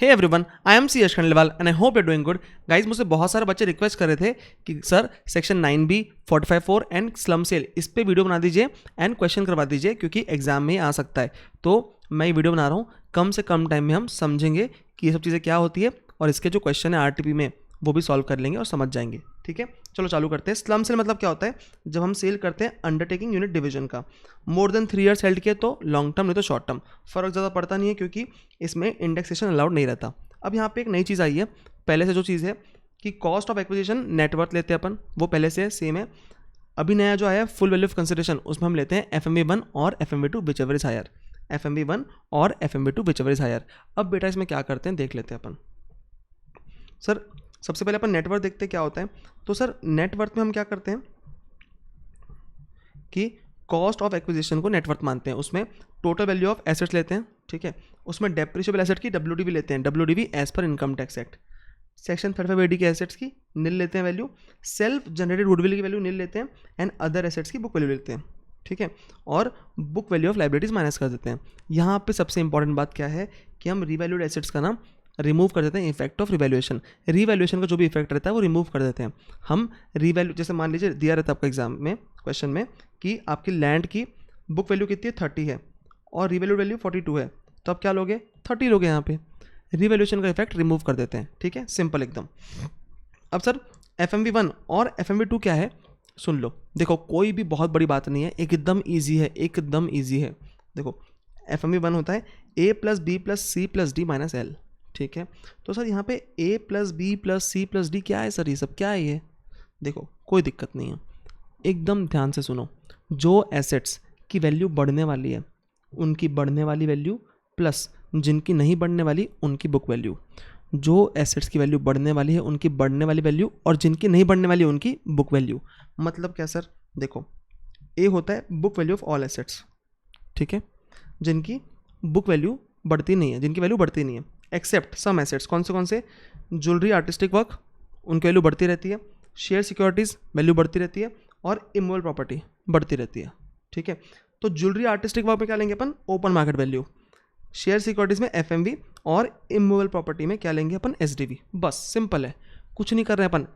Hey everyone, I am C Yash Khandelwal and I hope you doing good. Guys, मुझसे बहुत सारे बच्चे रिक्वेस्ट कर रहे थे कि sir section 9B 45(4) and slump sale इस पे वीडियो बना दीजिए एंड क्वेश्चन करवा दीजिए क्योंकि एग्जाम में आ सकता है। तो मैं ये वीडियो बना रहा हूँ, कम से कम टाइम में हम समझेंगे कि ये सब चीज़ें क्या होती है और इसके जो क्वेश्चन है आरटीपी में वो भी सॉल्व कर लेंगे और समझ जाएंगे। ठीक है, चलो चालू करते हैं। स्लम सेल मतलब क्या होता है? जब हम सेल करते हैं अंडरटेकिंग यूनिट डिवीजन का, मोर देन 3 ईयर्स हेल्ड किए तो लॉन्ग टर्म, नहीं तो शॉर्ट टर्म। फर्क ज़्यादा पड़ता नहीं है क्योंकि इसमें इंडेक्सेशन अलाउड नहीं रहता। अब यहाँ पे एक नई चीज़ आई है, पहले से जो चीज़ है कि कॉस्ट ऑफ एक्विजिशन नेटवर्थ लेते हैं अपन, वो पहले से सेम है। अभी नया जो आया है फुल वैल्यू ऑफ कंसिडरेशन, उसमें हम लेते हैं FMV1 और FMV2 which ever is higher. FMV1 और FMV2 which ever is higher. अब बेटा इसमें क्या करते हैं देख लेते हैं अपन। सर सबसे पहले अपन नेटवर्थ देखते हैं क्या होता है। तो सर नेटवर्थ में हम क्या करते हैं कि कॉस्ट ऑफ एक्विजिशन को नेटवर्थ मानते हैं, उसमें टोटल वैल्यू ऑफ एसेट्स लेते हैं। ठीक है, उसमें डेप्रिशिएबल एसेट की WDV लेते हैं, WDV एज पर income tax act. Section 35 AD के एसेट्स की नील लेते हैं वैल्यू, सेल्फ जनरेटेड गुडविल की वैल्यू नील लेते हैं एंड अदर एसेट्स की बुक वैल्यू लेते हैं। ठीक है, और book value of liabilities minus कर देते हैं। यहाँ पे सबसे इंपॉर्टेंट बात क्या है कि हम रिवैल्यूड एसेट्स का नाम रिमूव कर देते हैं इफेक्ट ऑफ रिवैल्यूएशन। रिवैल्यूएशन का जो भी इफेक्ट रहता है वो रिमूव कर देते हैं हम। रिवैल्यू जैसे मान लीजिए दिया रहता है आपका एग्जाम में क्वेश्चन में कि आपकी लैंड की बुक वैल्यू कितनी है 30 है और रिवैल्यूड वैल्यू 42 है, तो आप क्या लोगे 30 लोगे। यहाँ पे रिवैल्यूएशन का इफेक्ट रिमूव कर देते हैं। ठीक है, सिंपल एकदम। अब सर FMV1 और FMV2 क्या है सुन लो। देखो कोई भी बहुत बड़ी बात नहीं है, एकदम ईजी है, एकदम ईजी है। देखो FMV1 होता है A + B + C + D - L। ठीक है, तो सर यहाँ पे A + B + C + D क्या है सर? ये सब क्या है ये? देखो कोई दिक्कत नहीं है, एकदम ध्यान से सुनो। जो एसेट्स की वैल्यू बढ़ने वाली है उनकी बढ़ने वाली वैल्यू प्लस जिनकी नहीं बढ़ने वाली उनकी बुक वैल्यू। जो एसेट्स की वैल्यू बढ़ने वाली है उनकी बढ़ने वाली वैल्यू और जिनकी नहीं बढ़ने वाली उनकी बुक वैल्यू। मतलब क्या सर? देखो A होता है book value of all assets, ठीक है, जिनकी बुक वैल्यू बढ़ती नहीं है, जिनकी वैल्यू बढ़ती नहीं है एक्सेप्ट सम एसेट्स। कौन से? ज्वेलरी, आर्टिस्टिक वर्क, उनकी वैल्यू बढ़ती रहती है। शेयर सिक्योरिटीज़ वैल्यू बढ़ती रहती है और इमूवेबल प्रॉपर्टी बढ़ती रहती है। ठीक है, तो ज्वेलरी, आर्टिस्टिक वर्क में क्या लेंगे अपन? Open market value. Share securities में FMV और इमूवेबल प्रॉपर्टी में क्या लेंगे अपन? SDV। बस सिंपल है, कुछ नहीं कर रहे हैं अपन।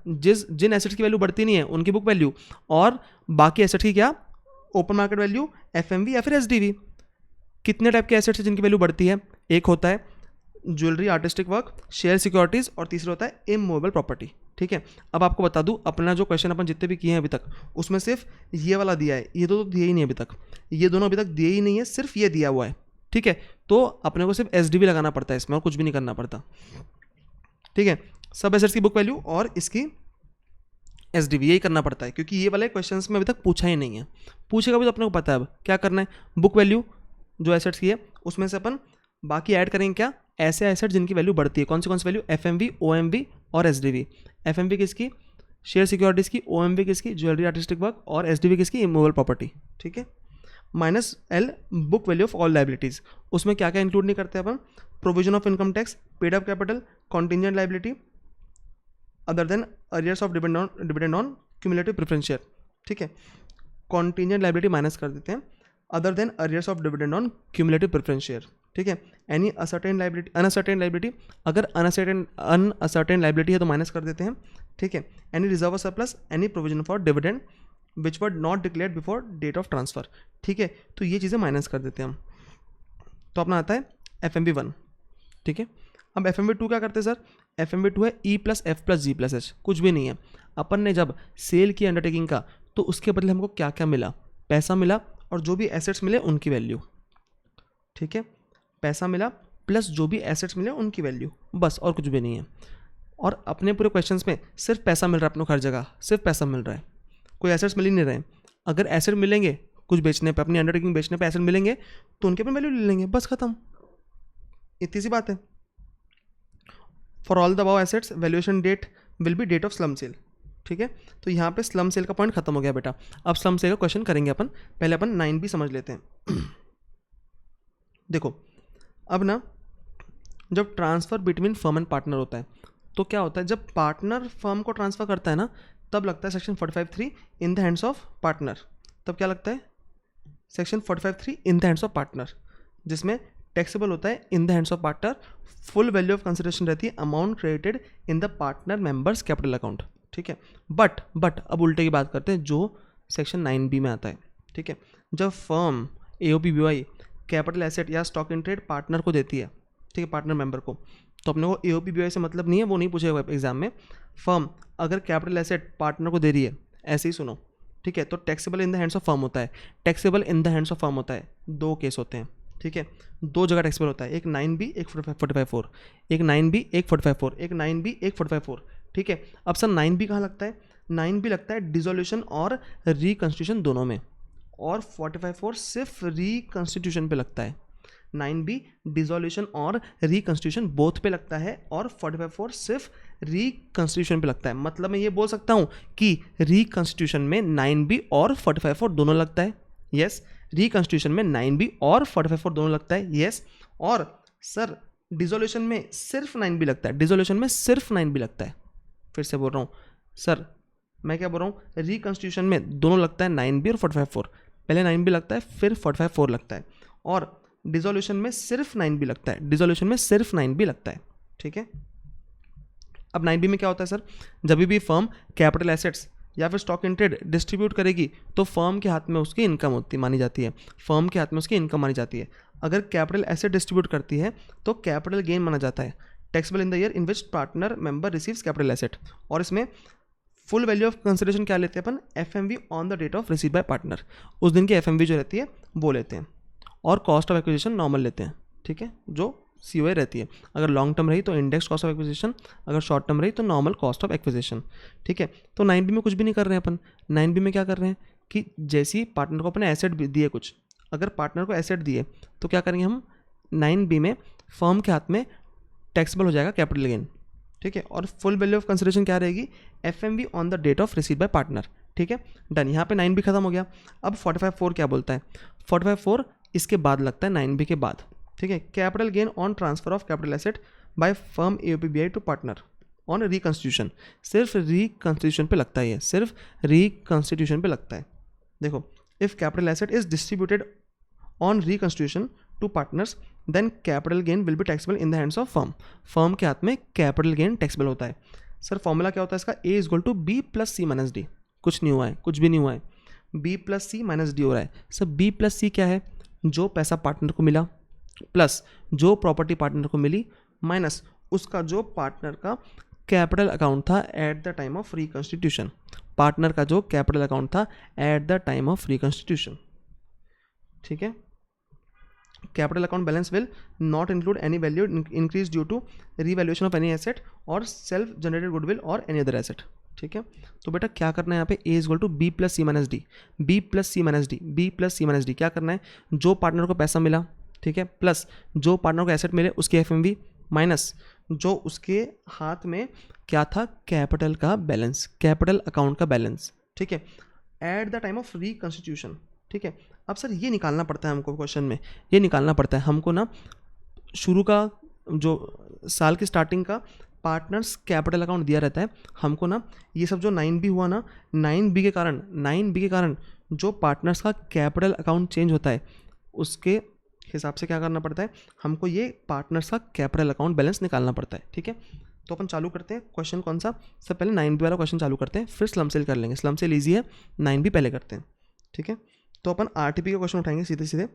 जिन एसेट्स की वैल्यू बढ़ती नहीं है उनकी बुक वैल्यू और बाकी एसेट्स की क्या? ओपन मार्केट वैल्यू, FMV या फिर SDV। कितने टाइप के एसेट्स हैं जिनकी वैल्यू बढ़ती है? एक होता है jewellery, artistic work, share securities और तीसरा होता है इमूवेबल प्रॉपर्टी। ठीक है, अब आपको बता दूं अपना जो क्वेश्चन अपन जितने भी किए हैं अभी तक उसमें सिर्फ ये वाला दिया है, ये तो दिए ही नहीं अभी तक, ये दोनों अभी तक दिए ही नहीं है, सिर्फ ये दिया हुआ है। ठीक है, तो अपने को सिर्फ SDV लगाना पड़ता है इसमें और कुछ भी नहीं करना पड़ता। ठीक है, सब एसेट्स की बुक वैल्यू और इसकी SDV यही करना पड़ता है क्योंकि ये वाले क्वेश्चन में अभी तक पूछा ही नहीं है। पूछेगा भी तो अपने को पता है अब क्या करना है। बुक वैल्यू जो एसेट्स की है उसमें से अपन बाकी ऐड करेंगे क्या? ऐसे एसेट जिनकी वैल्यू बढ़ती है। कौन सी वैल्यू? FMV, OMV और SDV। FMV किसकी? शेयर सिक्योरिटीज़ की। OMV किसकी? ज्वेलरी, आर्टिस्टिक वर्क और SDV किसकी? Immovable property. ठीक है, -L book value of all liabilities. उसमें क्या क्या इंक्लूड नहीं करते अपन? Provision of income tax, paid up capital, contingent liability other than arrears of dividend on cumulative preference share. ठीक है, कॉन्टिजेंट लाइबिलिटी माइनस कर देते हैं other than arrears of dividend on cumulative preference share. ठीक है, any ascertained liability, unascertained liability, अगर unascertained liability है तो माइनस कर देते हैं। ठीक है, any reserve surplus, any provision for dividend which were not declared before date of transfer. ठीक है, तो ये चीज़ें माइनस कर देते हैं हम, तो अपना आता है FMV1। ठीक है, अब FMV2 क्या करते हैं सर? FMV2 है E + F + G + H, कुछ भी नहीं है। अपन ने जब सेल की अंडरटेकिंग का तो उसके बदले हमको क्या क्या मिला? पैसा मिला और जो भी एसेट्स मिले उनकी वैल्यू। ठीक है, पैसा मिला प्लस जो भी एसेट्स मिले उनकी वैल्यू, बस और कुछ भी नहीं है। और अपने पूरे क्वेश्चंस में सिर्फ पैसा मिल रहा है अपने को, हर जगह सिर्फ पैसा मिल रहा है, कोई एसेट्स मिल ही नहीं रहे। अगर एसेट मिलेंगे कुछ बेचने पे, अपनी अंडरटेकिंग बेचने पे एसेट मिलेंगे तो उनके अपनी वैल्यू ले लेंगे, बस खत्म, इतनी सी बात है। For all the above assets valuation date will be date of slump sale. ठीक है, तो यहाँ पे स्लम सेल का पॉइंट खत्म हो गया बेटा। अब स्लम सेल का क्वेश्चन करेंगे अपन, पहले अपन 9B समझ लेते हैं। देखो अब ना जब transfer between firm and partner होता है तो क्या होता है? जब पार्टनर फर्म को ट्रांसफ़र करता है ना तब लगता है section 45(3) in the hands of partner. तब क्या लगता है? Section 45(3) in the hands of partner, जिसमें टैक्सेबल होता है इन the hands of partner, full value of consideration रहती है amount credited in the partner members capital account, ठीक है। बट अब उल्टे की बात करते हैं जो सेक्शन 9B में आता है, ठीक है। जब फर्म AOPBY कैपिटल एसेट या स्टॉक इन ट्रेड पार्टनर को देती है, ठीक है, पार्टनर मेंबर को, तो अपने को AOPBY से मतलब नहीं है, वो नहीं पूछेगा एग्जाम में। फर्म अगर कैपिटल एसेट पार्टनर को दे रही है, ऐसे ही सुनो, ठीक है, तो taxable in the hands of firm होता है। Taxable in the hands of firm होता है, दो केस होते हैं, ठीक है, दो जगह टैक्सेबल होता है, एक 9B एक 45(4), एक 9B एक 45(4), एक 9B एक 45(4), ठीक है। अब सर 9B कहाँ लगता है? 9B लगता है डिसोल्यूशन और रिकंस्टिट्यूशन दोनों में, और 45(4) सिर्फ रिकंस्टिट्यूशन पे लगता है। 9B डिसोल्यूशन और रिकंस्टिट्यूशन बोथ पे लगता है, और 45(4) सिर्फ रिकंस्टिट्यूशन पे लगता है। मतलब मैं ये बोल सकता हूँ कि रिकंस्टिट्यूशन में 9B और 45(4) दोनों लगता है, यस। रिकंस्टिट्यूशन में 9B और 45(4) दोनों लगता है, यस। और सर डिसोल्यूशन में सिर्फ 9B लगता है, डिसोल्यूशन में सिर्फ 9B लगता है। फिर से बोल रहा हूँ सर, मैं क्या बोल रहा हूँ, रिकंस्टिट्यूशन में दोनों लगता है 9B और 45(4), पहले 9B लगता है फिर 45(4) लगता है, और डिसोल्यूशन में सिर्फ 9B लगता है, डिसोल्यूशन में सिर्फ 9B लगता है, ठीक है। अब 9B में क्या होता है सर, जब भी फर्म कैपिटल एसेट्स या फिर स्टॉक इन ट्रेड डिस्ट्रीब्यूट करेगी तो फर्म के हाथ में उसकी इनकम होती मानी जाती है, फर्म के हाथ में उसकी इनकम मानी जाती है। अगर कैपिटल एसेट डिस्ट्रीब्यूट करती है तो कैपिटल गेन माना जाता है, taxable in the year in which partner member receives capital asset. और इसमें फुल वैल्यू ऑफ कंसिडरेशन क्या लेते हैं अपन, FMV on the date of receive by partner, उस दिन की FMV जो रहती है वो लेते हैं, और कॉस्ट ऑफ एक्विजिशन नॉर्मल लेते हैं, ठीक है, जो COA रहती है। अगर लॉन्ग टर्म रही तो इंडेक्स कॉस्ट ऑफ एक्विजिशन, अगर शॉर्ट टर्म रही तो नॉर्मल कॉस्ट ऑफ एक्विजिशन, ठीक है। तो 9B में कुछ भी नहीं कर रहे हैं अपन, 9B में क्या कर रहे हैं कि जैसे ही पार्टनर को अपने एसेट दिए कुछ, अगर पार्टनर को एसेट दिए तो क्या करेंगे हम, 9B में फर्म के हाथ में टैक्सेबल हो जाएगा कैपिटल गेन, ठीक है। और फुल वैल्यू ऑफ कंसिडरेशन क्या रहेगी, FMV on the date of receive by partner, ठीक है, डन। यहाँ पे 9B खत्म हो गया। अब 45(4) क्या बोलता है, 45(4) इसके बाद लगता है 9B के बाद, ठीक है। Capital gain on transfer of capital asset by firm AOPBI to partner on reconstitution, सिर्फ रिकंस्टिट्यूशन पे लगता है, ये सिर्फ रिकंस्टिट्यूशन पे लगता है। देखो, if capital asset is distributed on reconstitution to partners then capital gain will be taxable in the hands of firm, firm के हाथ में कैपिटल गेन टैक्सेबल होता है। सर फॉर्मूला क्या होता है इसका, A = B + C - D, कुछ नहीं हुआ है, कुछ भी नहीं हुआ है, B + C - D हो रहा है। सर B + C क्या है, जो पैसा पार्टनर को मिला प्लस जो प्रॉपर्टी पार्टनर को मिली माइनस उसका जो पार्टनर का कैपिटल अकाउंट था at the time of reconstitution, partner का जो कैपिटल अकाउंट था at the time of reconstitution, ठीक है। Capital account balance will not include any value increase due to revaluation of any asset और self generated goodwill और any other asset, ठीक है। तो बेटा क्या करना है यहाँ पे, A = B + C - D, B + C - D, B + C - D क्या करना है, जो पार्टनर को पैसा मिला, ठीक है, प्लस जो पार्टनर को एसेट मिले उसके FMV माइनस जो उसके हाथ में क्या था, कैपिटल का बैलेंस, कैपिटल अकाउंट का बैलेंस, ठीक है, eight the time of reconstitution, ठीक है। अब सर ये निकालना पड़ता है हमको, क्वेश्चन में ये निकालना पड़ता है हमको ना, शुरू का जो साल की स्टार्टिंग का पार्टनर्स कैपिटल अकाउंट दिया रहता है हमको ना, ये सब जो 9B हुआ ना, 9B के कारण जो पार्टनर्स का कैपिटल अकाउंट चेंज होता है उसके हिसाब से क्या करना पड़ता है हमको, ये पार्टनर्स का कैपिटल अकाउंट बैलेंस निकालना पड़ता है, ठीक है। तो अपन चालू करते हैं क्वेश्चन कौन सा, सब पहले 9B वाला क्वेश्चन चालू करते हैं, फिर स्लम सेल कर लेंगे, स्लम सेल ईजी है, 9B पहले करते हैं, ठीक है। तो अपन RTP का क्वेश्चन उठाएंगे सीधे सीधे,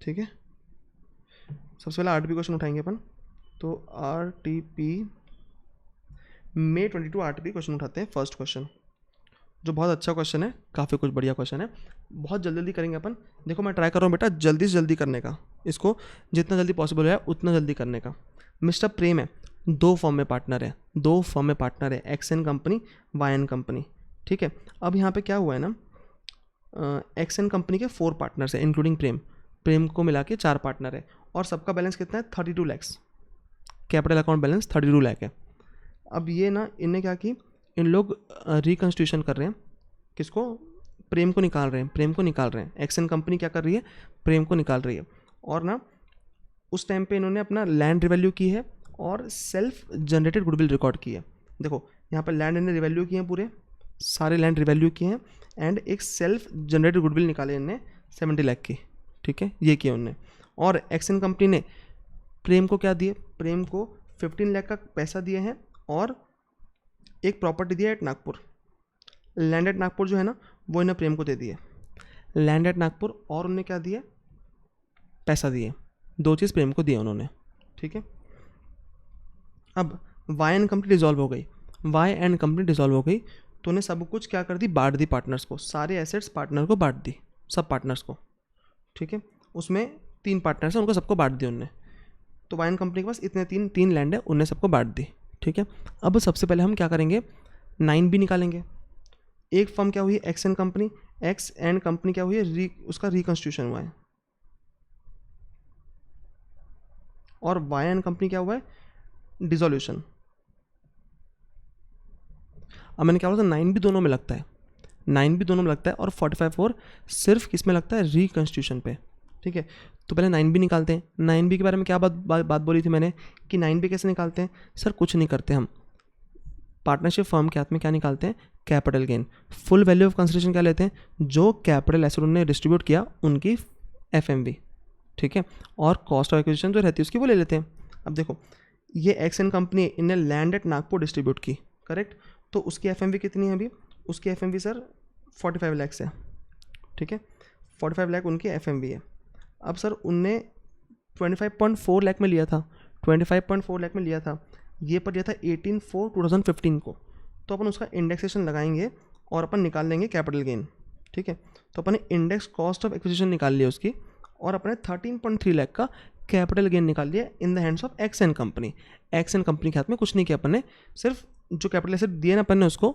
ठीक है। सबसे पहले RTP क्वेश्चन उठाएंगे अपन, तो RTP May 22 RTP क्वेश्चन उठाते हैं। फर्स्ट क्वेश्चन जो बहुत अच्छा क्वेश्चन है, काफ़ी कुछ बढ़िया क्वेश्चन है, बहुत जल्दी जल्दी करेंगे अपन। देखो मैं ट्राई कर रहा हूँ बेटा जल्दी से जल्दी करने का, इसको जितना जल्दी पॉसिबल है उतना जल्दी करने का। मिस्टर प्रेम है, दो फॉर्म में पार्टनर है, XN कंपनी, YN कंपनी, ठीक है। अब यहाँ पे क्या हुआ है ना, XN कंपनी के 4 पार्टनर्स है इंक्लूडिंग प्रेम को मिला के 4 पार्टनर है, और सबका बैलेंस कितना है, 32 lakh, capital account balance 32 lakh है। अब ये ना इनने क्या की, इन लोग रिकंस्टिट्यूशन कर रहे हैं, किसको, प्रेम को निकाल रहे हैं, XN कंपनी क्या कर रही है, प्रेम को निकाल रही है। और ना उस टाइम पे इन्होंने अपना लैंड रिवैल्यू की है और सेल्फ जनरेटेड गुडविल रिकॉर्ड की है। देखो यहाँ पर लैंड इन्हें रिवैल्यू किए हैं, पूरे सारे लैंड रिवैल्यू किए हैं, एंड एक सेल्फ जनरेटेड गुडविल निकाले इनने 70 लाख की, ठीक है, ये किया उनने। और एक्सन कंपनी ने प्रेम को क्या दिए, प्रेम को 15 लाख का पैसा दिए हैं और एक प्रॉपर्टी दिया at Nagpur, land at Nagpur जो है ना वो इन्हें प्रेम को दे दिए, लैंड एट नागपुर, और उन्हें क्या दिए, पैसा दिए, 2 चीज़ प्रेम को दिए उन्होंने, ठीक है। अब वाई एंड कंपनी डिसॉल्व हो गई, वाई एंड कंपनी डिसॉल्व हो गई तो उन्हें सब कुछ क्या कर दी, बांट दी पार्टनर्स को, सारे एसेट्स पार्टनर को बांट दी, सब पार्टनर्स को, ठीक है। उसमें 3 पार्टनर्स हैं, उनको सबको बांट दी उनने। तो वाई एंड कंपनी के पास इतने तीन लैंड है, उन्हें सबको बांट दी, ठीक है। अब सबसे पहले हम क्या करेंगे, 9B निकालेंगे। एक फर्म क्या हुई, x and company, x and company क्या हुई है, उसका रिकंस्टिट्यूशन हुआ है, और वाई एंड कंपनी क्या हुआ है, डिसोल्यूशन। अब मैंने क्या बोला था, 9B दोनों में लगता है, 9B दोनों में लगता है, और 45(4) सिर्फ किस में लगता है, रिकंस्टिट्यूशन पे, ठीक है। तो पहले 9B निकालते हैं। 9B के बारे में क्या बात बोली थी मैंने कि 9B कैसे निकालते हैं, सर कुछ नहीं करते हम, पार्टनरशिप फर्म के हाथ में क्या निकालते हैं, capital gain, full value of consideration क्या लेते हैं, जो कैपिटल एसेट उन्होंने डिस्ट्रीब्यूट किया उनकी FMV, ठीक है, और कॉस्ट ऑफ एक्विजिशन जो रहती है उसकी वो ले लेते हैं। अब देखो ये एक्स एंड कंपनी इन्हें लैंड एट नागपुर डिस्ट्रीब्यूट की, करेक्ट, तो उसकी FMV कितनी है अभी, उसकी FMV सर 45 लाख है, ठीक है, 45 लाख उनकी FMV है। अब सर उनने 25.4 लाख में लिया था, 25.4 लाख में लिया था, ये पर लिया था 18/4/2015 को, तो अपन उसका इंडेक्सेशन लगाएंगे और अपन निकाल लेंगे कैपिटल गेन, ठीक है। तो अपन ने इंडेक्स कॉस्ट ऑफ एक्विजिशन निकाल लिया उसकी, और अपने 13.3 लाख का कैपिटल गेन निकाल लिया इन the hands of x and company. X and company के हाथ में कुछ नहीं किया अपन ने, सिर्फ जो कैपिटल एसेट दिए ना अपन ने उसको,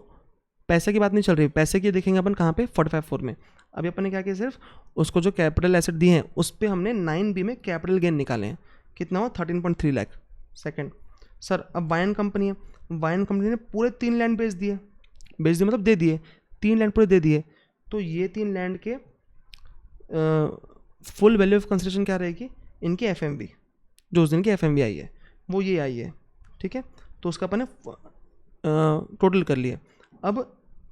पैसे की बात नहीं चल रही, पैसे की देखेंगे अपन कहाँ पे, 45(4) में। अभी अपन ने क्या किया, सिर्फ उसको जो कैपिटल एसेट दिए हैं उस पर हमने 9B में कैपिटल गेन निकाले हैं, कितना हुआ, 13.3 लाख। सेकेंड सर अब वाई एंड कंपनी है, वाई एंड कंपनी ने पूरे 3 लैंड बेच दिए मतलब दे दिए, 3 लैंड पूरे दे दिए, तो ये 3 लैंड के फुल वैल्यू ऑफ कंसिडरेशन क्या रहेगी, इनकी FMV, जो उस दिन की FMV आई है वो ये आई है, ठीक है। तो उसका अपन ने टोटल कर लिए। अब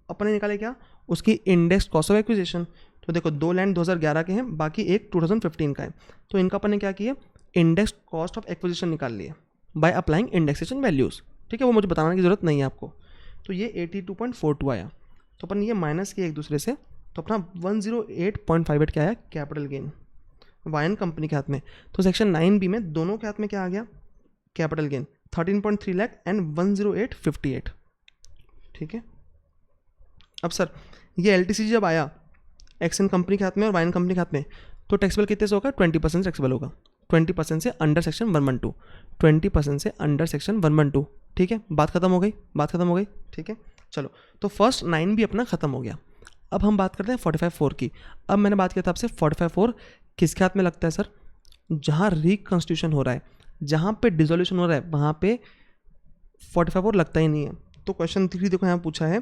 अपन ने निकाले क्या, उसकी इंडेक्स कॉस्ट ऑफ एक्विजिशन। तो देखो 2 लैंड 2011 के हैं, बाकी एक 2015 का है, तो इनका अपन ने क्या किया, इंडेक्स कॉस्ट ऑफ एक्विजिशन निकाल लिए बाय अप्लाइंग इंडेक्सेशन वैल्यूज़, ठीक है, वो मुझे बताने की ज़रूरत नहीं है आपको। तो ये 82.42 आया, तो अपन ये माइनस किया एक दूसरे से, तो अपना 108.58 क्या आया, capital gain Y and company के हाथ में। तो सेक्शन 9B में दोनों के हाथ में क्या आ गया, कैपिटल गेन 13.3 लाख एंड 108.58, ठीक है। अब सर ये LTC जब आया एक्स एंड कंपनी के हाथ में और वाई एंड कंपनी के हाथ में, तो टैक्सेबल कितने से होगा, 20% टैक्सेबल होगा, 20% से अंडर सेक्शन 112, 20% से अंडर सेक्शन 112, ठीक है। बात खत्म हो गई, ठीक है। चलो तो फर्स्ट 9B अपना खत्म हो गया। अब हम बात करते हैं 45(4) की। अब मैंने बात किया था आपसे 45(4) किसके हाथ में लगता है सर, जहाँ रिकंस्टिट्यूशन हो रहा है, जहाँ पे डिसोल्यूशन हो रहा है वहाँ पे 45(4) लगता ही नहीं है। तो क्वेश्चन 3 देखो यहाँ पूछा है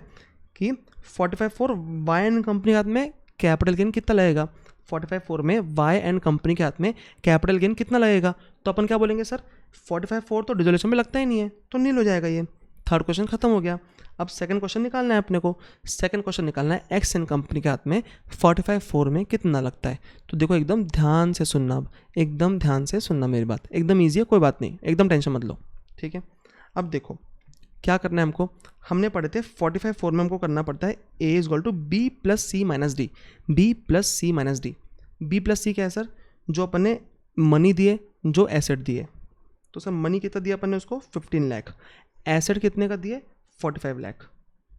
कि 45(4) वाई एंड कंपनी के हाथ में कैपिटल गेन कितना लगेगा, 45(4) में वाई एंड कंपनी के हाथ में कैपिटल गेन कितना लगेगा, तो अपन क्या बोलेंगे सर 45(4) तो डिसोल्यूशन में लगता ही नहीं है, तो नील हो जाएगा ये। थर्ड क्वेश्चन खत्म हो गया। अब सेकंड क्वेश्चन निकालना है अपने को, सेकंड क्वेश्चन निकालना है एक्स एंड कंपनी के हाथ में 45(4) में कितना लगता है। तो देखो एकदम ध्यान से सुनना, अब एकदम ध्यान से सुनना मेरी बात, एकदम ईजी है, कोई बात नहीं, एकदम टेंशन मत लो, ठीक है। अब देखो क्या करना है हमको, हमने पढ़े थे 45(4) में हमको करना पड़ता है A = B + C - D, B + C - D। B + C क्या है सर, जो अपन ने मनी दिए, जो एसेट दिए, तो सर मनी कितना दिया अपन ने उसको 15 लाख, एसेट कितने का दिए 45 लाख,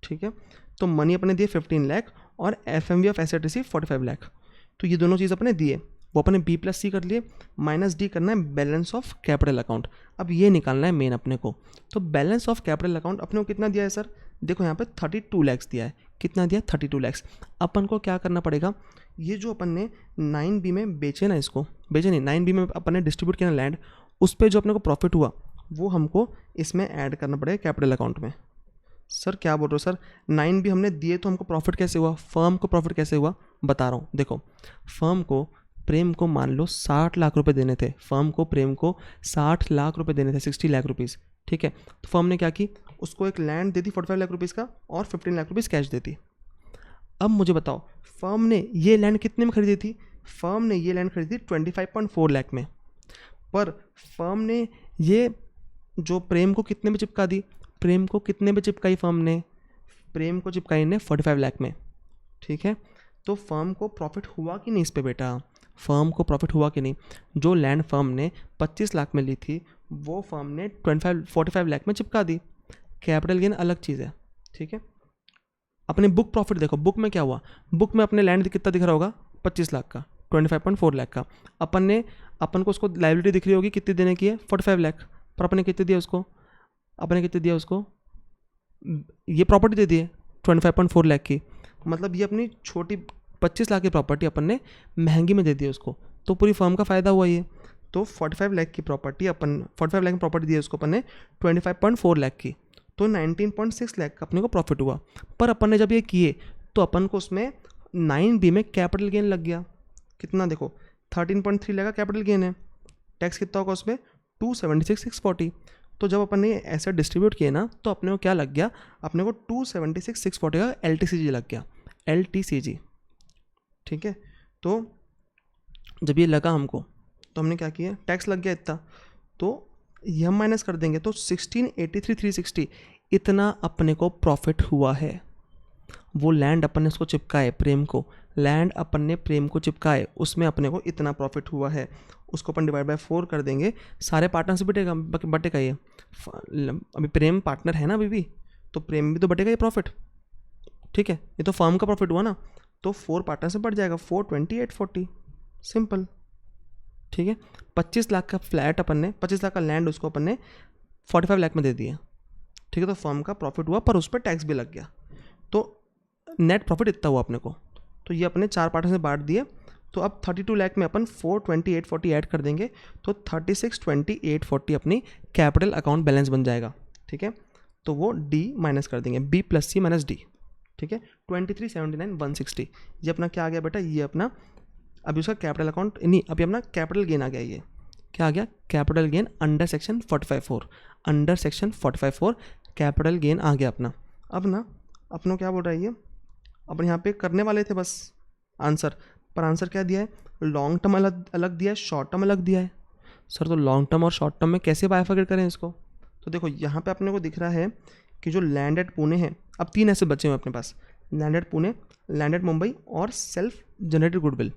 ठीक है। तो मनी अपने दिए 15 लाख और FMV of asset receive 45 lakh, तो ये दोनों चीज़ अपने दिए, वो अपने B + C कर लिए, -D करना है बैलेंस ऑफ कैपिटल अकाउंट। अब ये निकालना है मेन अपने को। तो बैलेंस ऑफ कैपिटल अकाउंट अपने को कितना दिया है सर, देखो यहाँ पे 32 लाख दिया है, कितना दिया 32 लाख। अपन को क्या करना पड़ेगा, ये जो अपन ने 9B में बेचे ना, इसको बेचे नहीं, 9B में अपन ने डिस्ट्रीब्यूट किया ना लैंड, उस पर जो अपने को प्रॉफिट हुआ वो हमको इसमें ऐड करना पड़ेगा कैपिटल अकाउंट में। सर क्या बोल रहे हो सर, 9B हमने दिए तो हमको प्रॉफिट कैसे हुआ, फर्म को प्रॉफिट कैसे हुआ बता रहा हूँ। देखो फर्म को प्रेम को मान लो 60 लाख रुपए देने थे, फर्म को प्रेम को 60 लाख रुपए देने थे, 60 लाख रुपीज़, ठीक है। तो फर्म ने क्या की, उसको एक लैंड दे दी 45 लाख रुपीज़ का और 15 लाख रुपीज़ कैश देती। अब मुझे बताओ फर्म ने ये लैंड कितने में खरीदी थी, फर्म ने ये लैंड खरीदी 25.4 लाख में, पर फर्म ने ये जो प्रेम को कितने में चिपका दी, प्रेम को कितने में चिपकाई फर्म ने, प्रेम को चिपकाई ने 45 लाख में, ठीक है। तो फर्म को प्रॉफिट हुआ कि नहीं इस पे बेटा, फर्म को प्रॉफिट हुआ कि नहीं। जो लैंड फर्म ने 25 लाख में ली थी वो फर्म ने 45 लाख में चिपका दी। कैपिटल गेन अलग चीज़ है, ठीक है। अपने बुक प्रॉफिट देखो, बुक में क्या हुआ, बुक में अपने लैंड कितना दिख रहा होगा, 25 लाख का, 25.4 लाख का। अपन को उसको लाइबिलिटी दिख रही होगी कितनी देने की है, 45 लाख, पर अपने कितने दिया उसको, अपने कितने दिया उसको, ये प्रॉपर्टी दे दी है 25.4 लाख की। मतलब ये अपनी छोटी 25 लाख की प्रॉपर्टी अपन ने महंगी में दे दी उसको, तो पूरी फर्म का फ़ायदा हुआ ये। तो 45 लाख की प्रॉपर्टी अपन 45 लाख की प्रॉपर्टी दी है उसको अपन ने 25.4 लाख की, तो 19.6 लाख का अपने को प्रॉफिट हुआ। पर अपन ने जब ये किए तो अपन को उसमें 9B में कैपिटल गेन लग गया, कितना देखो 13.3 लाख का कैपिटल गेन है, टैक्स कितना होगा उसमें 276,640। तो जब अपन ने ऐसा डिस्ट्रीब्यूट किए ना तो अपने को क्या लग गया, अपने को 276,640 का LTCG लग गया, LTCG, ठीक है। तो जब ये लगा हमको तो हमने क्या किया, टैक्स लग गया इतना, तो ये हम माइनस कर देंगे तो 1683,360 इतना अपने को प्रॉफिट हुआ है। वो लैंड अपन ने उसको चिपकाए, प्रेम को, लैंड अपन ने प्रेम को चिपकाए, उसमें अपने को इतना प्रॉफिट हुआ है। उसको अपन डिवाइड बाय 4 कर देंगे, सारे पार्टनर से बटेगा ये। अभी प्रेम पार्टनर है ना अभी भी, तो प्रेम भी तो बटेगा ये प्रॉफिट, ठीक है। ये तो फर्म का प्रॉफिट हुआ ना, तो 4 पार्टनर से बढ़ जाएगा 42840, सिंपल, ठीक है। 25 लाख का फ्लैट अपन ने, 25 लाख का लैंड उसको अपन ने 45 लाख में दे दिया, ठीक है। तो फर्म का प्रॉफिट हुआ पर उस पर टैक्स भी लग गया, तो नेट प्रॉफिट इतना हुआ अपने को। तो ये अपने 4 पार्टनर से बांट दिए, तो अब 32 लाख में अपन 42840 ऐड कर देंगे तो 362840 अपनी कैपिटल अकाउंट बैलेंस बन जाएगा, ठीक है। तो वो D माइनस कर देंगे, B + C - D, ठीक है। 2379,160 ये अपना क्या आ गया बेटा, ये अपना अभी उसका कैपिटल अकाउंट नहीं, अभी अपना कैपिटल गेन आ गया। ये क्या आ गया, capital gain under section 45(4), under section 45(4) capital gain आ गया अपना। अब ना अपनों क्या बोल रहा है ये, अपन यहाँ पे करने वाले थे बस आंसर, पर आंसर क्या दिया है, लॉन्ग टर्म अलग दिया है, शॉर्ट टर्म अलग दिया है। सर तो लॉन्ग टर्म और शॉर्ट टर्म में कैसे बाइफरकेट करें इसको, तो देखो यहाँ पे अपने को दिख रहा है कि जो लैंड एट पुणे है, अब 3 ऐसे बचे हुए अपने पास, land at Pune, land at Mumbai और सेल्फ जनरेटेड गुडविल।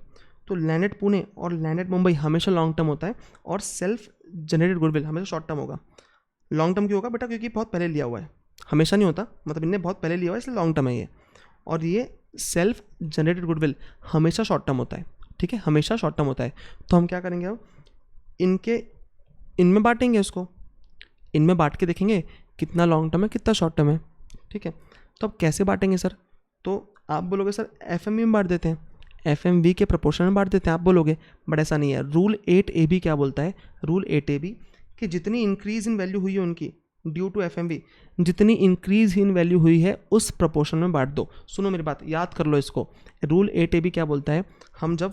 तो लैंड एट पुणे और लैंड एट मुंबई हमेशा लॉन्ग टर्म होता है और सेल्फ जनरेटेड गुडविल हमेशा शॉर्ट टर्म होगा। लॉन्ग टर्म क्यों होगा बेटा, क्योंकि बहुत पहले लिया हुआ है, हमेशा नहीं होता, मतलब इनने बहुत पहले लिया हुआ है इसलिए लॉन्ग टर्म है ये। और ये सेल्फ जनरेटेड गुडविल हमेशा शॉर्ट टर्म होता है, ठीक है, हमेशा शॉर्ट टर्म होता है। तो हम क्या करेंगे, अब इनमें बांटेंगे उसको, इनमें बांट के देखेंगे कितना लॉन्ग टर्म है कितना शॉर्ट टर्म है, ठीक है। तो अब कैसे बांटेंगे सर, तो आप बोलोगे सर FMV में बांट देते हैं, FMV के प्रोपोर्शन में बांट देते हैं आप बोलोगे, बट ऐसा नहीं है। रूल 8AB क्या बोलता है, रूल 8AB कि जितनी इंक्रीज इन वैल्यू हुई है उनकी ड्यू टू FMV, जितनी इंक्रीज इन वैल्यू हुई है उस प्रोपोर्शन में बांट दो। सुनो मेरी बात, याद कर लो इसको। रूल 8AB क्या बोलता है, हम जब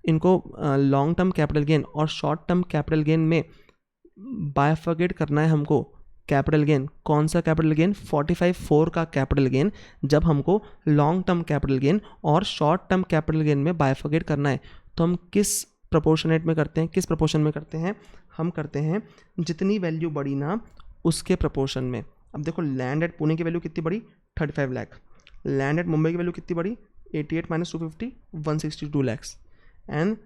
इनको लॉन्ग टर्म कैपिटल गेन और शॉर्ट टर्म कैपिटल गेन में बाइफरकेट करना है हमको, कैपिटल गेन कौन सा कैपिटल गेन, 45(4) का कैपिटल गेन जब हमको लॉन्ग टर्म कैपिटल गेन और शॉर्ट टर्म कैपिटल गेन में बाइफरकेट करना है, तो हम किस प्रोपोर्शनेट में करते हैं, किस प्रोपोर्शन में करते हैं, हम करते हैं जितनी वैल्यू बढ़ी ना उसके प्रोपोर्शन में। अब देखो लैंड एट पुणे की वैल्यू कितनी बढ़ी, 35 लाख, लैंड एट मुंबई की वैल्यू कितनी बढ़ी, 88 - 250 162 लाख, एंड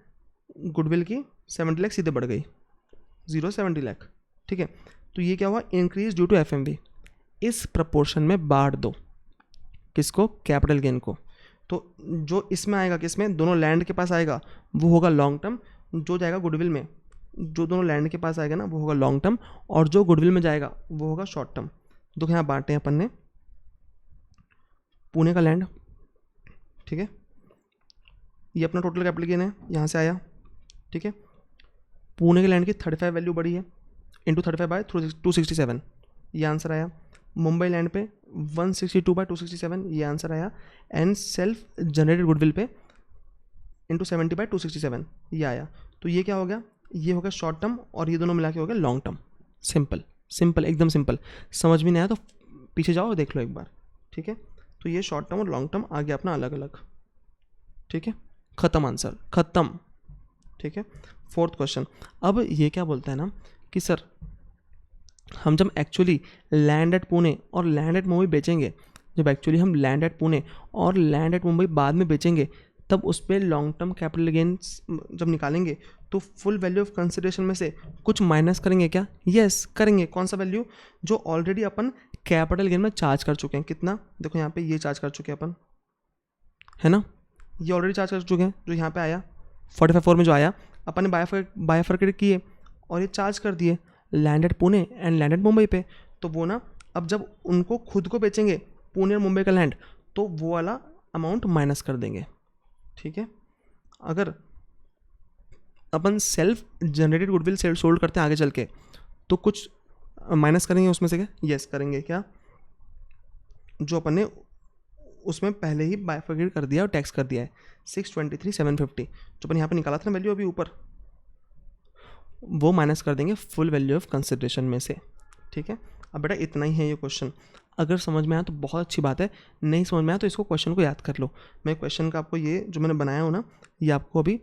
गुडविल की 70 लाख सीधे बढ़ गई, 70 लाख, ठीक है। तो ये क्या हुआ, इंक्रीज ड्यू टू FMV। इस प्रपोर्शन में बांट दो किसको, कैपिटल गेन को। तो जो इसमें आएगा, किसमें, दोनों लैंड के पास आएगा वो होगा लॉन्ग टर्म, जो जाएगा गुडविल में, जो दोनों लैंड के पास आएगा ना वो होगा लॉन्ग टर्म, और जो गुडविल में जाएगा वो होगा शॉर्ट टर्म। तो यहाँ बांटे हैं अपन ने पुणे का लैंड, ठीक है, ये अपना टोटल कैपिटल गेन है, यहाँ से आया, ठीक है। पुणे के लैंड की 35 वैल्यू बढ़ी है, इंटू 35/267 ये आंसर आया। मुंबई लैंड पे 162/267 ये आंसर आया, एंड सेल्फ जनरेटेड गुडविल पे इंटू 70/267 ये आया। तो ये क्या हो गया, ये हो गया शॉर्ट टर्म और ये दोनों मिला के हो गया लॉन्ग टर्म। सिंपल सिंपल एकदम सिंपल। समझ में नहीं आया तो पीछे जाओ देख लो एक बार, ठीक है। तो ये शॉर्ट टर्म और लॉन्ग टर्म आ गया अपना अलग अलग, ठीक है। ख़त्म आंसर, ख़त्म। ठीक है। फोर्थ क्वेश्चन, अब ये क्या बोलता है ना कि सर हम जब एक्चुअली लैंड एट पुणे और लैंड एट मुंबई बेचेंगे, जब एक्चुअली हम लैंड एट पुणे और लैंड एट मुंबई बाद में बेचेंगे, तब उस पर लॉन्ग टर्म कैपिटल गेन्स जब निकालेंगे तो फुल वैल्यू ऑफ कंसिडरेशन में से कुछ माइनस करेंगे क्या? यस करेंगे। कौन सा वैल्यू? जो ऑलरेडी अपन कैपिटल गेन में चार्ज कर चुके हैं। कितना? देखो यहाँ पे ये चार्ज कर चुके हैं अपन, है ना, ये ऑलरेडी चार्ज कर चुके हैं। जो यहाँ पे आया 45 में जो आया, अपन ने बायफर्केट किए और ये चार्ज कर दिए landed Pune and landed Mumbai पे। तो वो ना अब जब उनको खुद को बेचेंगे पुणे और मुंबई का लैंड, तो वो वाला अमाउंट माइनस कर देंगे। ठीक है। अगर अपन self generated goodwill sale sold करते हैं आगे चल के, तो कुछ माइनस करेंगे उसमें से क्या? यस करेंगे। क्या? जो अपन ने उसमें पहले ही बायफर्केट कर दिया और टैक्स कर दिया है 623,750, जो अपन यहाँ पे निकाला था ना वैल्यू अभी ऊपर, वो माइनस कर देंगे फुल वैल्यू ऑफ कंसिडरेशन में से। ठीक है। अब बेटा इतना ही है ये क्वेश्चन। अगर समझ में आया तो बहुत अच्छी बात है, नहीं समझ में आया तो इसको क्वेश्चन को याद कर लो। मैं क्वेश्चन का आपको ये जो मैंने बनाया हो ना, ये आपको अभी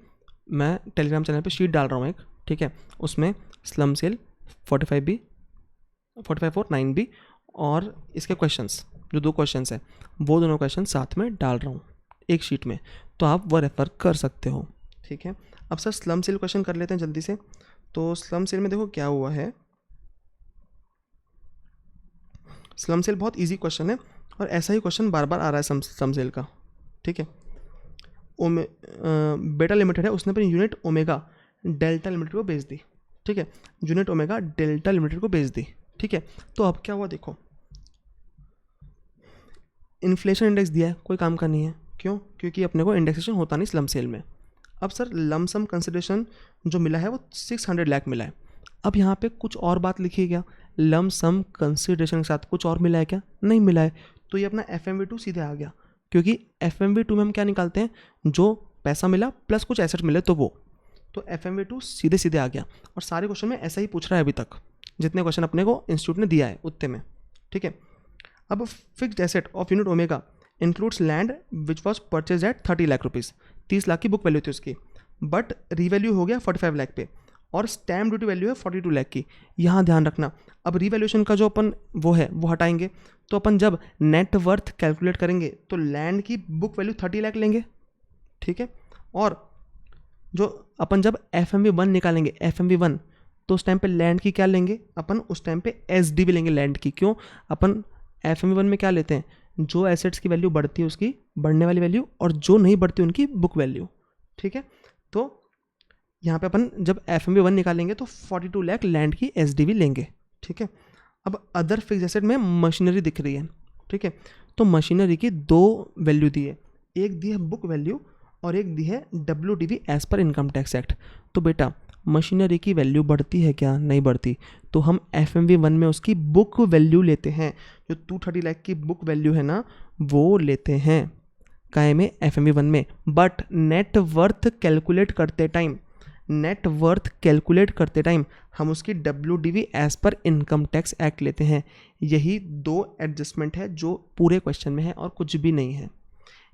मैं टेलीग्राम चैनल पे शीट डाल रहा हूँ एक। ठीक है। उसमें स्लम सेल 45B 45 और 9B और इसके क्वेश्चंस जो 2 क्वेश्चंस हैं, वो दोनों क्वेश्चन साथ में डाल रहा हूँ एक शीट में, तो आप वो रेफ़र कर सकते हो। ठीक है। अब सर स्लम सेल क्वेश्चन कर लेते हैं जल्दी से। तो स्लम सेल में देखो क्या हुआ है। स्लम सेल बहुत इजी क्वेश्चन है और ऐसा ही क्वेश्चन बार बार आ रहा है स्लम सेल का। ठीक है। बेटा लिमिटेड है, उसने अपनी यूनिट ओमेगा डेल्टा लिमिटेड को बेच दी। ठीक है। यूनिट ओमेगा डेल्टा लिमिटेड को बेच दी। ठीक है। तो अब क्या हुआ देखो, इन्फ्लेशन इंडेक्स दिया है, कोई काम का नहीं है। क्यों? क्योंकि अपने को इंडेक्सेशन होता नहीं स्लम सेल में। अब सर लमसम कंसिडरेशन जो मिला है वो 600 लाख मिला है। अब यहाँ पे कुछ और बात लिखी है क्या? लमसम कंसिडरेशन के साथ कुछ और मिला है क्या? नहीं मिला है। तो ये अपना FMV2 सीधे आ गया, क्योंकि FMV2 में हम क्या निकालते हैं? जो पैसा मिला प्लस कुछ एसेट मिले तो वो, तो FMV2 सीधे सीधे आ गया। और सारे क्वेश्चन में ऐसा ही पूछ रहा है अभी तक, जितने क्वेश्चन अपने को इंस्टीट्यूट ने दिया है उतने में। ठीक है। अब fixed asset of unit Omega includes land which was purchase at 30 lakh rupees, 30 lakh की बुक वैल्यू थी उसकी, बट रीवैल्यू हो गया 45 लाख पे, और स्टैम्प ड्यूटी वैल्यू है 42 लाख की। यहाँ ध्यान रखना, अब रीवैल्यूएशन का जो अपन वो है वो हटाएंगे, तो अपन जब नेट वर्थ कैलकुलेट करेंगे तो लैंड की बुक वैल्यू 30 लाख लेंगे। ठीक है। और जो अपन जब FMV1 निकालेंगे, FMV1, तो उस टाइम पे लैंड की क्या लेंगे अपन? उस टाइम पे SDV लेंगे लैंड की। क्यों? अपन FMV1 में क्या लेते हैं? जो एसेट्स की वैल्यू बढ़ती है उसकी बढ़ने वाली वैल्यू, और जो नहीं बढ़ती उनकी बुक वैल्यू। ठीक है। तो यहाँ पे अपन जब FMV1 निकालेंगे तो 42 लाख लैंड की SDV लेंगे। ठीक है। अब अदर फिक्स एसेट में मशीनरी दिख रही है। ठीक है। तो मशीनरी की 2 वैल्यू दी है, एक दी है बुक वैल्यू और एक दी है WDV एज पर इनकम टैक्स एक्ट। तो बेटा मशीनरी की वैल्यू बढ़ती है क्या? नहीं बढ़ती। तो हम FMV1 में उसकी बुक वैल्यू लेते हैं, जो 230 लाख की बुक वैल्यू है ना वो लेते हैं काहे में? FMV1 में। बट नेट वर्थ कैलकुलेट करते टाइम हम उसकी WDV एज पर इनकम टैक्स एक्ट लेते हैं। यही 2 एडजस्टमेंट है जो पूरे क्वेश्चन में है और कुछ भी नहीं है।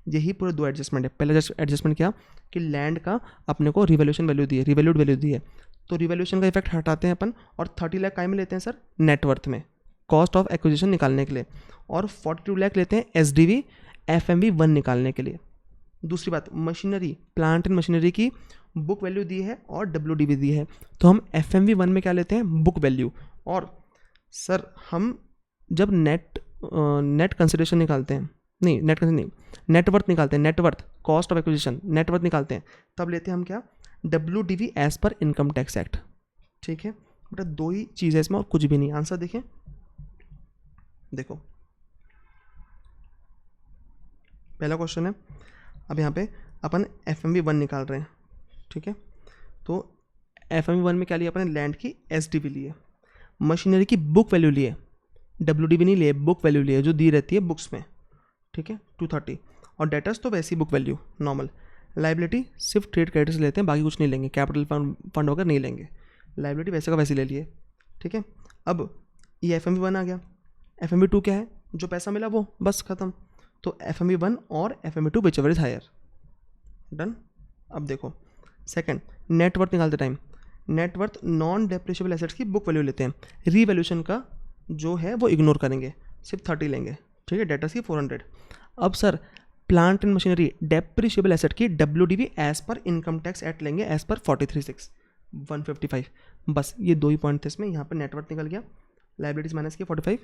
यही पूरे 2 एडजस्टमेंट है। पहला एडजस्टमेंट क्या कि लैंड का अपने को रिवैल्यूएशन वैल्यू दी है, रिवैल्यूड वैल्यू दी है, तो रिवैल्यूएशन का इफेक्ट हटाते हैं अपन, और 30 लाख काय में लेते हैं सर? नेटवर्थ में, कॉस्ट ऑफ एक्विजिशन निकालने के लिए, और 42 लाख लेते हैं SDV FMV1 निकालने के लिए। दूसरी बात, मशीनरी प्लांट एंड मशीनरी की बुक वैल्यू दी है और WDV दी है, तो हम FMV1 में क्या लेते हैं? Book value. और सर हम जब नेट कंसिडरेशन निकालते हैं, नहीं नेटवर्थ निकालते हैं, net worth cost of acquisition net worth निकालते हैं, तब लेते हैं हम क्या? WDV एज पर इनकम टैक्स एक्ट। ठीक है बेटा, 2 ही चीज़ है इसमें और कुछ भी नहीं। आंसर देखें, देखो पहला क्वेश्चन है, अब यहाँ पे अपन FMV1 निकाल रहे हैं। ठीक है। तो FMV1 में क्या लिया अपन? लैंड की SDV ली है, मशीनरी की बुक वैल्यू ली है, WDV नहीं लिए, बुक वैल्यू ली है जो दी रहती है बुक्स में। ठीक है 230, और डेटर्स तो वैसी बुक वैल्यू नॉर्मल। लाइबिलिटी सिर्फ ट्रेड क्रेडिट्स लेते हैं, बाकी कुछ नहीं लेंगे, कैपिटल फंड वगैरह नहीं लेंगे, लाइबिलिटी वैसे का वैसे ले लिए। ठीक है। अब ये FMV1 आ गया, FMV2 क्या है? जो पैसा मिला वो, बस खत्म। तो FMV1 और FMV2 whichever is higher, done. अब देखो सेकंड, नेटवर्थ निकालते time net worth non depreciable assets की बुक वैल्यू लेते हैं, रीवैल्यूएशन का जो है वो इग्नोर करेंगे, सिर्फ 30 लेंगे, ठीक है, डेटर्स की 400। अब sir plant and machinery depreciable asset की WDV एज पर इनकम टैक्स एक्ट लेंगे एज पर 436 155। बस ये 2 ही पॉइंट थे इसमें। यहाँ पर नेटवर्थ निकल गया, लाइबिलिटीज माइनस की 45,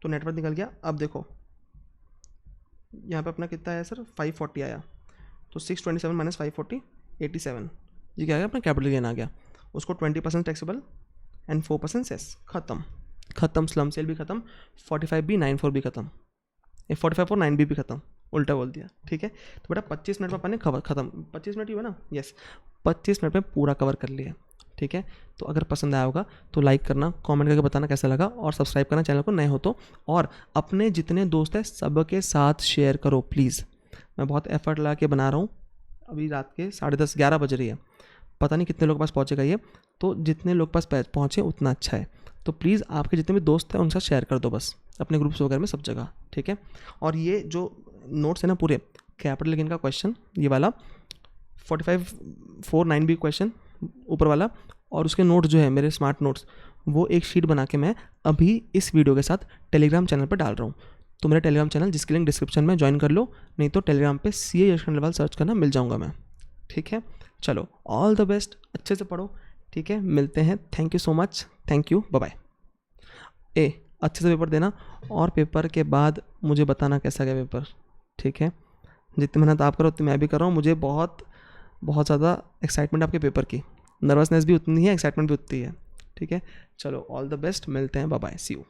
तो नेटवर्थ निकल गया। अब देखो यहाँ पे अपना कितना आया सर, 540 आया, तो 627 माइनस 540 87, ये क्या आ गया अपना कैपिटल गेन आ गया। उसको 20% टैक्सेबल एंड 4% सेस, खत्म। स्लम सेल भी खत्म, 45B 94 भी खत्म, 45 और 9B भी खत्म, उल्टा बोल दिया, ठीक है। तो बेटा 25 मिनट में अपन ने खत्म, 25 मिनट ही हुआ ना, यस 25 मिनट में पूरा कवर कर लिया, ठीक है। तो अगर पसंद आया होगा तो लाइक करना, कमेंट करके बताना कैसा लगा, और सब्सक्राइब करना चैनल को नए हो तो, और अपने जितने दोस्त हैं सबके साथ शेयर करो प्लीज़। मैं बहुत एफर्ट लगा के बना रहा हूँ, अभी रात के 10:30 11 बज रही है, पता नहीं कितने लोग के पास पहुँचेगा ये, तो जितने लोग पास पहुँचे उतना अच्छा है। तो प्लीज़ आपके जितने भी दोस्त हैं उनसे शेयर कर दो बस, अपने ग्रुप्स वगैरह में सब जगह, ठीक है। और ये जो नोट्स है ना पूरे कैपिटल गेन का क्वेश्चन, ये वाला 4549B क्वेश्चन ऊपर वाला, और उसके नोट्स जो है मेरे स्मार्ट नोट्स, वो एक शीट बना के मैं अभी इस वीडियो के साथ टेलीग्राम चैनल पर डाल रहा हूँ। तो मेरा टेलीग्राम चैनल जिसकी लिंक डिस्क्रिप्शन में ज्वाइन कर लो, नहीं तो टेलीग्राम पे CA यश खंडेलवाल सर्च करना, मिल जाऊँगा मैं, ठीक है। चलो ऑल द बेस्ट, अच्छे से पढ़ो, ठीक है, मिलते हैं। Thank you so much, thank you, bye bye. अच्छे से पेपर देना, और पेपर के बाद मुझे बताना कैसा गया पेपर, ठीक है। जितनी मेहनत आप करो उतनी मैं भी कर रहा हूँ, मुझे बहुत ज़्यादा एक्साइटमेंट आपके पेपर की, नर्वसनेस भी उतनी है, एक्साइटमेंट भी उतनी है, ठीक है। चलो ऑल द बेस्ट, मिलते हैं, बाय बाय, सी यू।